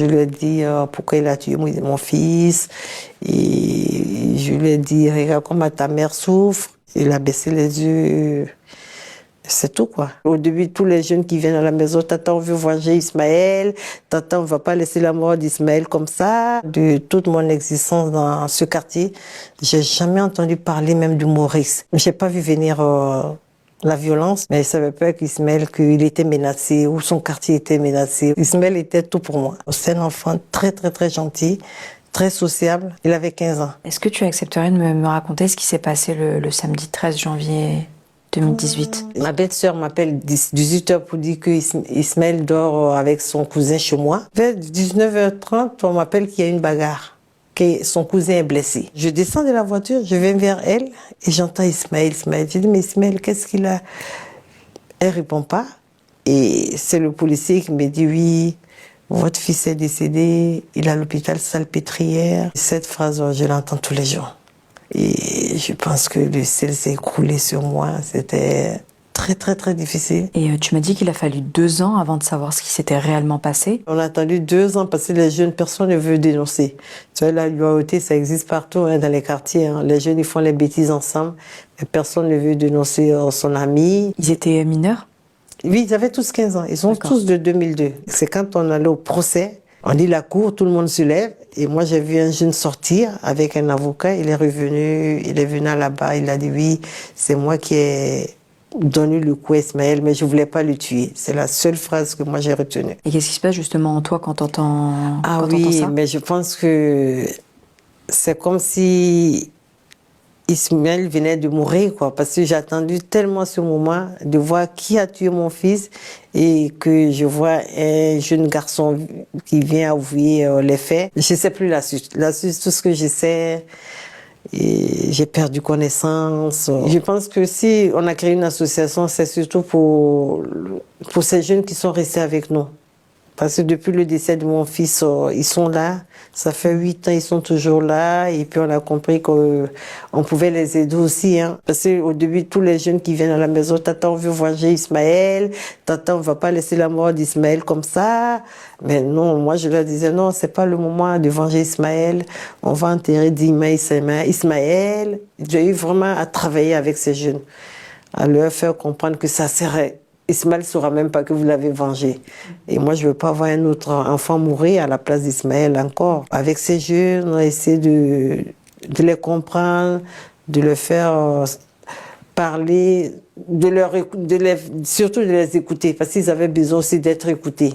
Je lui ai dit pourquoi il a tué mon fils. Et je lui ai dit, regarde comment ta mère souffre. Il a baissé les yeux. C'est tout, quoi. Au début, tous les jeunes qui viennent à la maison, tata, on veut venger Ismaël. Tata, on ne va pas laisser la mort d'Ismaël comme ça. De toute mon existence dans ce quartier, j'ai jamais entendu parler même de Maurice. J'ai pas vu venir la violence, mais je savais pas qu'Ismaël, qu'il était menacé, ou son quartier était menacé. Ismaël était tout pour moi. C'est un enfant très, très, très gentil, très sociable. Il avait 15 ans. Est-ce que tu accepterais de me raconter ce qui s'est passé le samedi 13 janvier 2018? Ma belle-sœur m'appelle 18h pour dire que Ismaël dort avec son cousin chez moi. Vers 19h30, on m'appelle qu'il y a une bagarre, que son cousin est blessé. Je descends de la voiture, je vais vers elle et j'entends Ismaël. Je dis, mais Ismaël, qu'est-ce qu'il a? Elle répond pas. Et c'est le policier qui me dit, oui, votre fils est décédé, il est à l'hôpital Salpêtrière. Cette phrase, je l'entends tous les jours. Et je pense que le ciel s'est écroulé sur moi. C'était très, très, très difficile. Et tu m'as dit qu'il a fallu 2 ans avant de savoir ce qui s'était réellement passé. On a attendu 2 ans parce que les jeunes, personne ne veut dénoncer. Tu vois, la loyauté, ça existe partout dans les quartiers. Hein. Les jeunes, ils font les bêtises ensemble, mais personne ne veut dénoncer son ami. Ils étaient mineurs? Oui, ils avaient tous 15 ans. Ils sont tous de 2002. C'est quand on allait au procès, on lit la cour, tout le monde se lève. Et moi, j'ai vu un jeune sortir avec un avocat. Il est venu là-bas. Il a dit oui, c'est moi qui ai donné le coup à Ismaël, mais je voulais pas le tuer. C'est la seule phrase que moi j'ai retenue. Et qu'est-ce qui se passe justement en toi quand t'entends ça? Ah oui, mais je pense que c'est comme si Ismaël venait de mourir, quoi, parce que j'ai attendu tellement ce moment de voir qui a tué mon fils et que je vois un jeune garçon qui vient avouer les faits. Je sais plus la suite. La suite, tout ce que je sais, et j'ai perdu connaissance. Je pense que si on a créé une association, c'est surtout pour ces jeunes qui sont restés avec nous. Parce que depuis le décès de mon fils, ils sont là. Ça fait 8 ans, ils sont toujours là. Et puis on a compris qu'on pouvait les aider aussi. Hein. Parce qu'au début, tous les jeunes qui viennent à la maison, tata, on veut venger Ismaël. Tata, on va pas laisser la mort d'Ismaël comme ça. Mais non, moi je leur disais, non, c'est pas le moment de venger Ismaël. On va enterrer Ismaël. J'ai eu vraiment à travailler avec ces jeunes. À leur faire comprendre que ça serait... Ismaël ne saura même pas que vous l'avez vengé. Et moi, je ne veux pas voir un autre enfant mourir à la place d'Ismaël encore. Avec ces jeunes, on a essayé de les comprendre, de leur faire parler, surtout de les écouter, parce qu'ils avaient besoin aussi d'être écoutés.